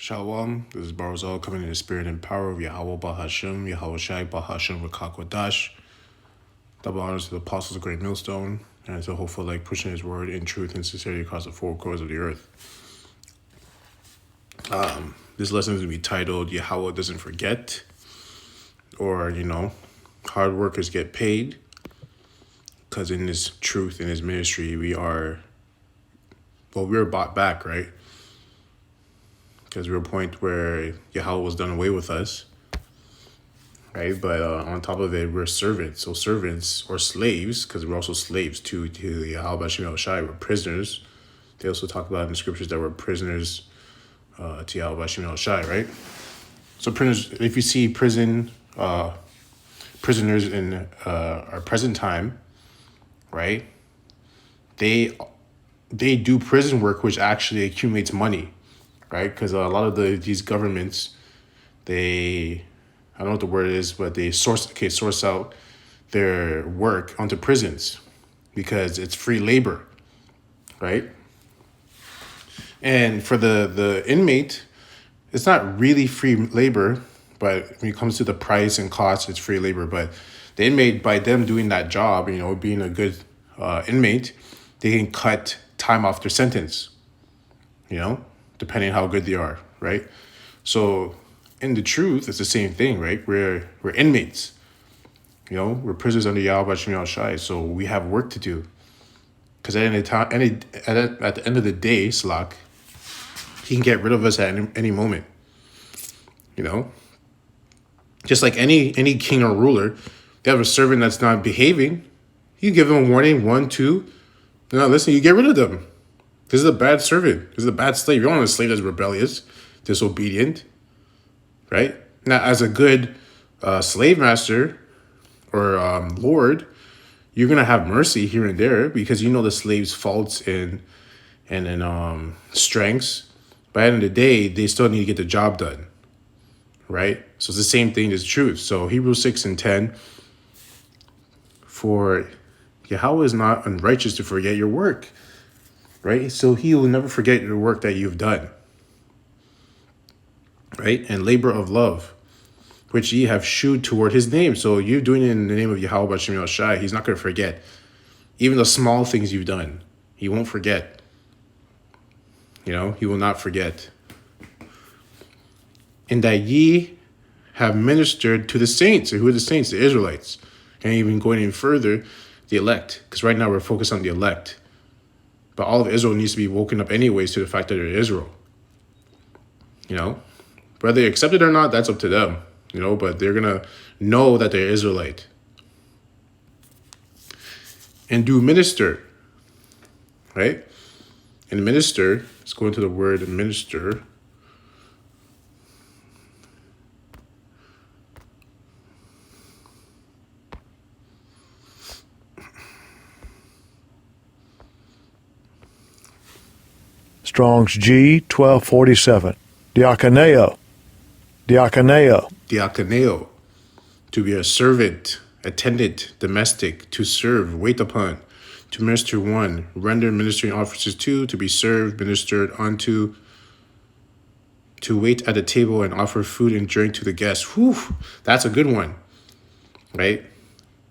Shalom, this is Barzal coming in the spirit and power of Yahweh Bahashem, Yahweh Shai Bahashem Rakakwadash. Double honors to the apostles of Great Millstone, and to hopefully like pushing his word in truth and sincerity across the four corners of the earth. This lesson is going to be titled Yahweh Doesn't Forget, or, hard workers get paid, because in this truth, in his ministry, we were bought back, right? Because we're a point where Yahweh was done away with us, right? But on top of it, we're servants. So servants or slaves, because we're also slaves to Yahweh Bashem Shai. We're prisoners. They also talk about in the scriptures that we're prisoners to Yahweh Bashem Shai, right? So prisoners, if you see prisoners in our present time, right? They do prison work, which actually accumulates money. Right, because a lot of these governments, I don't know what the word is, but they source out their work onto prisons because it's free labor, right? And for the inmate, it's not really free labor, but when it comes to the price and cost, it's free labor. But the inmate, by them doing that job, being a good inmate, they can cut time off their sentence, depending on how good they are, right? So in the truth, it's the same thing, right? We're inmates, we're prisoners under Yahweh Bashem Shai, so we have work to do. Because at the end of the day, Slak, he can get rid of us at any moment, Just like any king or ruler, they have a servant that's not behaving, you give them a warning, 1, 2, no, listen, you get rid of them. This is a bad servant. This is a bad slave. You don't want a slave that's rebellious, disobedient, right? Now, as a good slave master or lord, you're going to have mercy here and there because you know the slave's faults and strengths. But at the end of the day, they still need to get the job done, right? So it's the same thing as truth. So Hebrews 6 and 10, for Yahweh is not unrighteous to forget your work, right? So he will never forget the work that you've done, right? And labor of love, which ye have shewed toward his name. So you're doing it in the name of Yahweh Bashem Shai. He's not going to forget. Even the small things you've done, he won't forget. He will not forget. And that ye have ministered to the saints. So who are the saints? The Israelites. And even going in further, the elect. Because right now we're focused on the elect. But all of Israel needs to be woken up anyways to the fact that they're Israel. Whether they accept it or not, that's up to them. But they're going to know that they're Israelite. And do minister, right? And minister, let's go into the word minister. Strong's G 1247. Diakoneo. Diakoneo, to be a servant, attendant, domestic, to serve, wait upon, to minister 1, render ministering offices 2, to be served, ministered unto, to wait at the table and offer food and drink to the guests. Whew, that's a good one, right?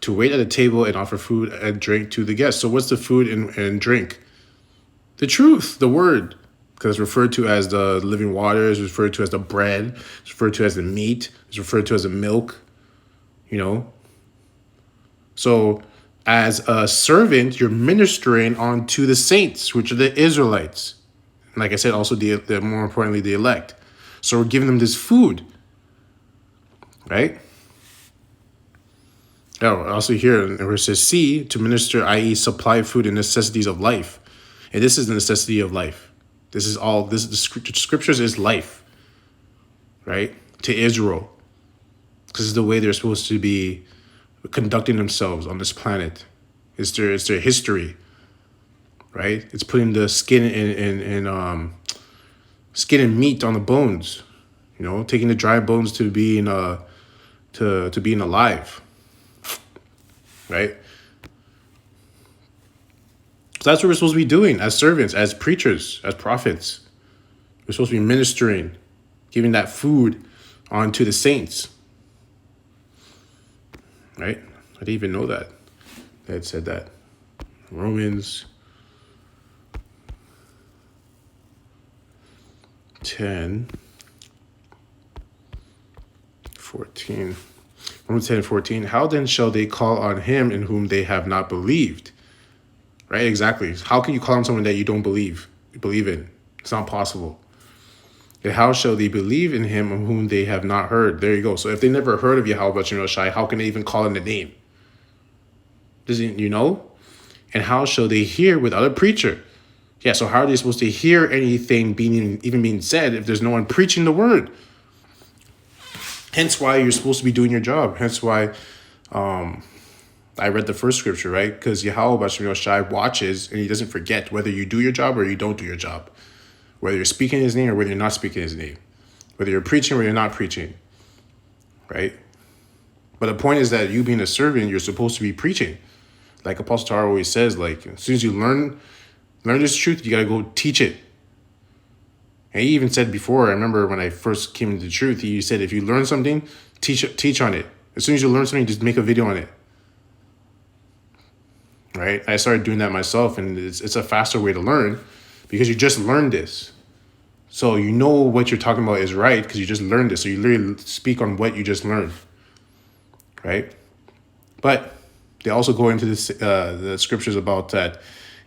To wait at the table and offer food and drink to the guests. So what's the food and drink? The truth, the word, because it's referred to as the living water, it's referred to as the bread, it's referred to as the meat, it's referred to as the milk, So as a servant, you're ministering onto the saints, which are the Israelites. And like I said, also the more importantly, the elect. So we're giving them this food, right? Oh, also here where it says C, to minister, i.e. supply food and necessities of life. And this is the necessity of life. The scriptures is life, right? To Israel. Because it's the way they're supposed to be conducting themselves on this planet. It's their history, right? It's putting the skin and meat on the bones, taking the dry bones to being alive, right? So that's what we're supposed to be doing as servants, as preachers, as prophets. We're supposed to be ministering giving that food onto the saints. Right? I didn't even know that. It said that. Romans 10:14. Romans 10:14. How then shall they call on him in whom they have not believed? Right? Exactly. How can you call on someone that you don't believe in? It's not possible. And how shall they believe in him of whom they have not heard? There you go. So if they never heard of Yahweh Shem Shai, how can they even call in the name? Doesn't you know? And how shall they hear without a preacher? Yeah, so how are they supposed to hear anything being said if there's no one preaching the word? Hence why you're supposed to be doing your job. Hence why I read the first scripture, right? Because Yahweh Shem Shai watches and he doesn't forget whether you do your job or you don't do your job. Whether you're speaking his name or whether you're not speaking his name. Whether you're preaching or you're not preaching. Right? But the point is that you being a servant, you're supposed to be preaching. Like Apostle Tara always says, like, as soon as you learn this truth, you got to go teach it. And he even said before, I remember when I first came into the truth, he said, if you learn something, teach on it. As soon as you learn something, just make a video on it. Right? I started doing that myself, and it's a faster way to learn because you just learned this. So you know what you're talking about is right because you just learned this. So you literally speak on what you just learned. Right? But they also go into this, the scriptures about that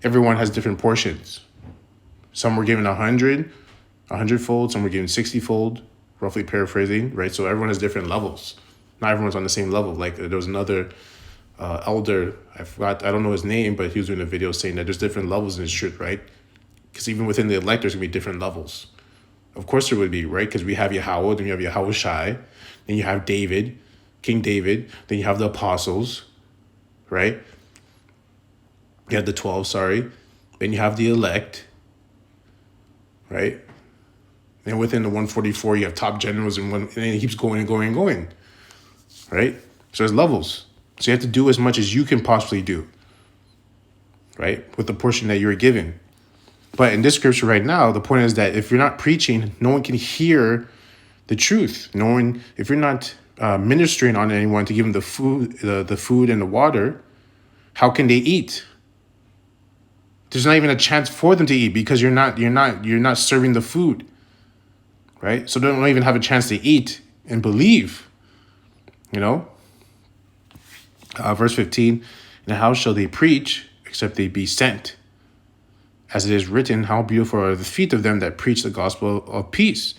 everyone has different portions. Some were given 100-fold, some were given 60-fold, roughly paraphrasing, right? So everyone has different levels. Not everyone's on the same level. Like there was another elder, I don't know his name, but he was doing a video saying that there's different levels in his truth, right? Because even within the elect, there's going to be different levels. Of course there would be, right? Because we have Yahweh, then you have Yahweh Shai, then you have David, King David, then you have the apostles, right? You have the 12, sorry. Then you have the elect, right? And within the 144, you have top generals, and it keeps going and going and going, right? So there's levels. So you have to do as much as you can possibly do, right? With the portion that you're given. But in this scripture right now, the point is that if you're not preaching, no one can hear the truth. No one, if you're not ministering on anyone to give them the food and the water, how can they eat? There's not even a chance for them to eat because you're not serving the food, right? So they don't even have a chance to eat and believe, you know. Verse 15, and how shall they preach except they be sent? As it is written, how beautiful are the feet of them that preach the gospel of peace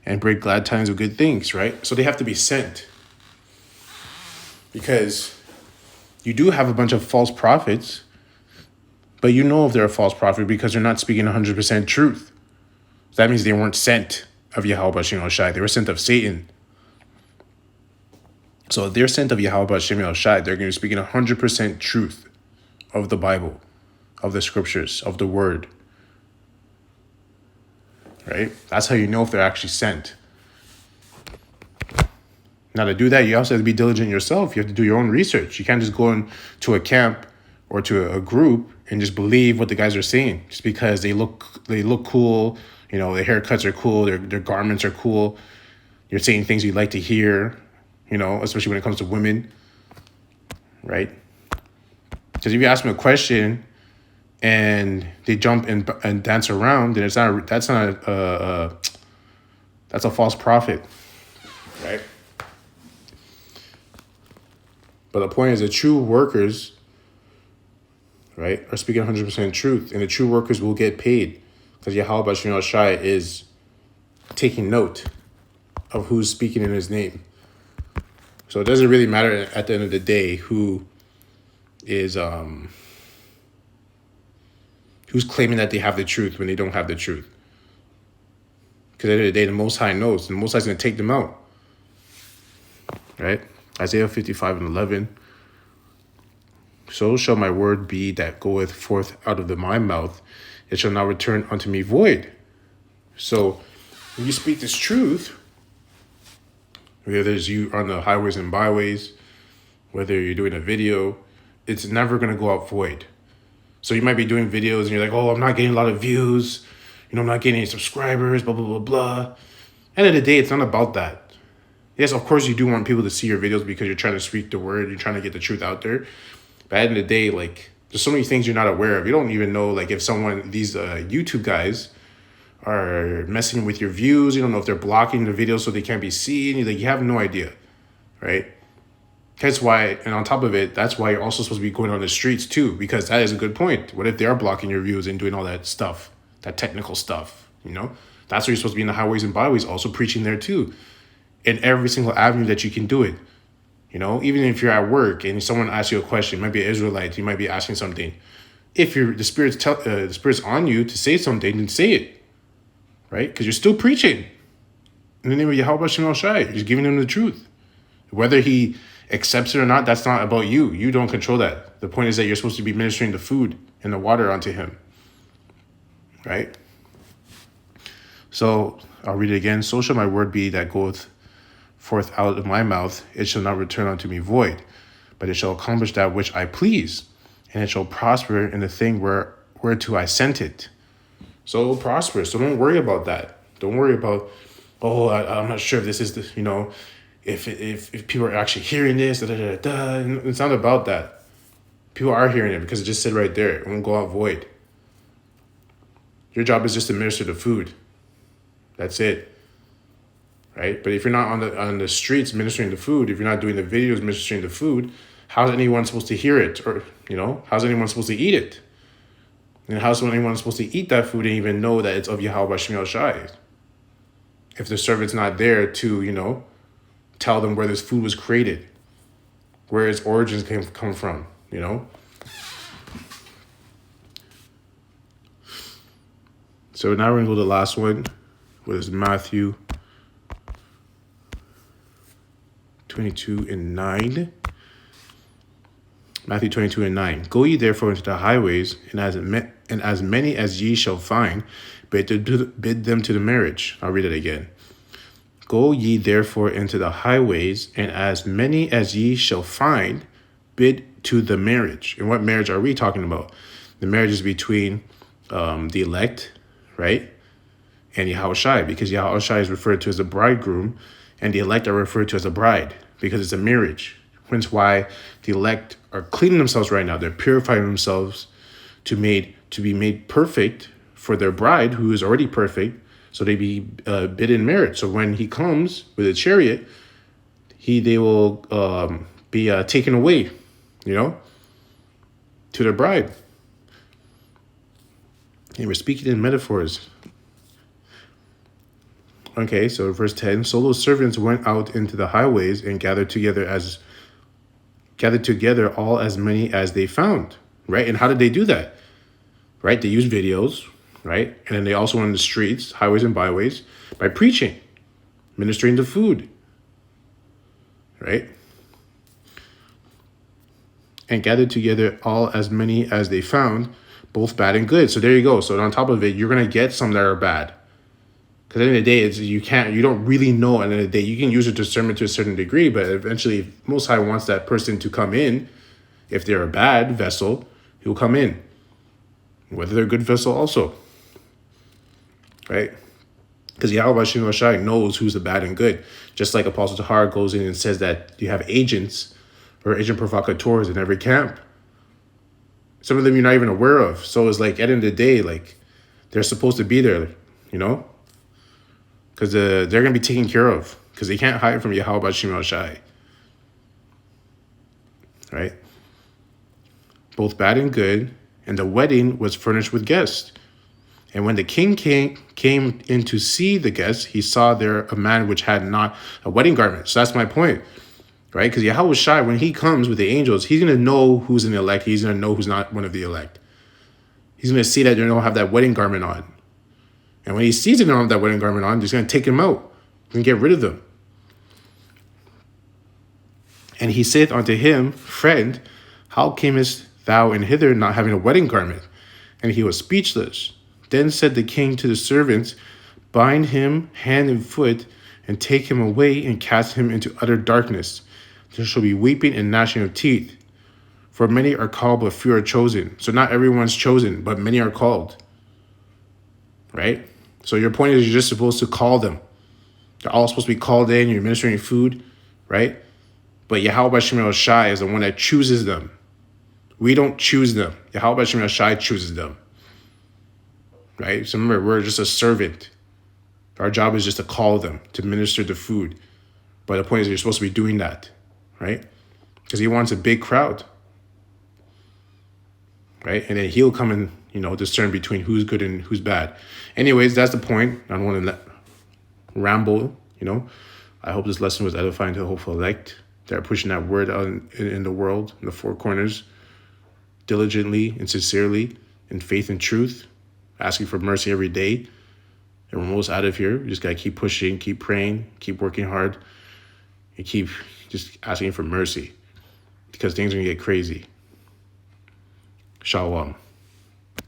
and break glad tidings of good things, right? So they have to be sent. Because you do have a bunch of false prophets, but you know if they're a false prophet because they're not speaking 100% truth. So that means they weren't sent of Yahweh Shem Shai. They were sent of Satan. So if they're sent of Yahweh Shem Shai, they're going to be speaking 100% truth of the Bible, of the scriptures, of the word. Right? That's how you know if they're actually sent. Now, to do that, you also have to be diligent yourself. You have to do your own research. You can't just go into a camp or to a group and just believe what the guys are saying just because they look cool. You know, their haircuts are cool. Their garments are cool. You're saying things you like to hear, you know, especially when it comes to women, right? Because if you ask them a question and they jump and dance around, then that's a false prophet, right? But the point is the true workers, right, are speaking 100% truth, and the true workers will get paid because Yahweh Shem Shai is taking note of who's speaking in his name. So it doesn't really matter at the end of the day who is who's claiming that they have the truth when they don't have the truth. Because at the end of the day, the Most High knows, and the Most High is going to take them out, right? Isaiah 55:11. So shall my word be that goeth forth out of my mouth. It shall not return unto me void. So when you speak this truth, whether it's you on the highways and byways, whether you're doing a video, it's never going to go out void. So you might be doing videos and you're like, oh, I'm not getting a lot of views. You know, I'm not getting any subscribers, blah, blah, blah, blah. End of the day, it's not about that. Yes, of course you do want people to see your videos because you're trying to speak the word, you're trying to get the truth out there. But at the end of the day, like, there's so many things you're not aware of. You don't even know, like, if these YouTube guys are messing with your views. You don't know if they're blocking the videos so they can't be seen. Like, you have no idea, right? That's why, and on top of it, that's why you're also supposed to be going on the streets too, because that is a good point. What if they are blocking your views and doing all that stuff, that technical stuff, That's where you're supposed to be in the highways and byways, also preaching there too, in every single avenue that you can do it. Even if you're at work and someone asks you a question, maybe an Israelite, you might be asking something. If the Spirit's on you to say something, then say it, right? Because you're still preaching in the name of Yahweh Shem El Shai. You're just giving him the truth. Whether he accepts it or not, that's not about you. You don't control that. The point is that you're supposed to be ministering the food and the water unto him, right? So I'll read it again. So shall my word be that goeth forth out of my mouth. It shall not return unto me void, but it shall accomplish that which I please, and it shall prosper in the thing whereto I sent it. So it will prosper. So don't worry about that. Don't worry about, I'm not sure if this is the, if people are actually hearing this, It's not about that. People are hearing it because it just said right there. It won't go out void. Your job is just to minister the food. That's it. Right? But if you're not on the streets ministering the food, if you're not doing the videos ministering the food, how's anyone supposed to hear it? Or, how's anyone supposed to eat it? And how's anyone supposed to eat that food and even know that it's of Yahweh Shem El Shai? If the servant's not there to, tell them where this food was created, where its origins come from, So now we're going to go to the last one, which is Matthew 22:9. Matthew 22:9. Go ye therefore into the highways, and as many as ye shall find, bid them to the marriage. I'll read it again. Go ye therefore into the highways, and as many as ye shall find, bid to the marriage. And what marriage are we talking about? The marriage is between the elect, right, and Yahweh Shai, because Yahweh Shai is referred to as a bridegroom, and the elect are referred to as a bride, because it's a marriage. Hence why the elect are cleaning themselves right now. They're purifying themselves to be made perfect for their bride, who is already perfect, so they be bid in marriage. So when he comes with a chariot, they will be taken away, to their bride. And we're speaking in metaphors. Okay, so verse 10, so those servants went out into the highways and gathered together all as many as they found, right? And how did they do that? Right? They used videos, right? And then they also went in the streets, highways and byways, by preaching, ministering the food, right? And gathered together all as many as they found, both bad and good. So there you go. So on top of it, you're going to get some that are bad. Because at the end of the day, you don't really know. At the end of the day, you can use your discernment to a certain degree, but eventually, if Most High wants that person to come in, if they're a bad vessel, he'll come in. Whether they're a good vessel also. Right? Because Yahweh Shem El Shai knows who's the bad and good. Just like Apostle Tahar goes in and says that you have agents or agent provocateurs in every camp. Some of them you're not even aware of. So it's like, at the end of the day, like, they're supposed to be there, because they're going to be taken care of, because they can't hide from Yahweh Shem El Shai. Right? Both bad and good. And the wedding was furnished with guests. And when the king came in to see the guests, he saw there a man which had not a wedding garment. So that's my point. Right? Because Yahweh Shai, when he comes with the angels, he's going to know who's an elect. He's going to know who's not one of the elect. He's going to see that they don't have that wedding garment on. And when he sees they don't have that wedding garment on, he's going to take them out and get rid of them. And he saith unto him, Friend, how camest thou in hither not having a wedding garment? And he was speechless. Then said the king to the servants, Bind him hand and foot, and take him away and cast him into utter darkness. There shall be weeping and gnashing of teeth. For many are called, but few are chosen. So not everyone's chosen, but many are called. Right? So your point is you're just supposed to call them. They're all supposed to be called in. You're administering food, right? But Yahweh Shem Shai is the one that chooses them. We don't choose them. Yahweh Shem Shai chooses them, right? So remember, we're just a servant. Our job is just to call them, to minister the food. But the point is, you're supposed to be doing that, right? Because he wants a big crowd, right? And then he'll come and, discern between who's good and who's bad. Anyways, that's the point. I don't want to ramble, I hope this lesson was edifying to the hopeful elect. They're pushing that word out in the world, in the four corners, diligently and sincerely, in faith and truth, asking for mercy every day. And we're almost out of here. We just got to keep pushing, keep praying, keep working hard, and keep just asking for mercy because things are going to get crazy. Shalom.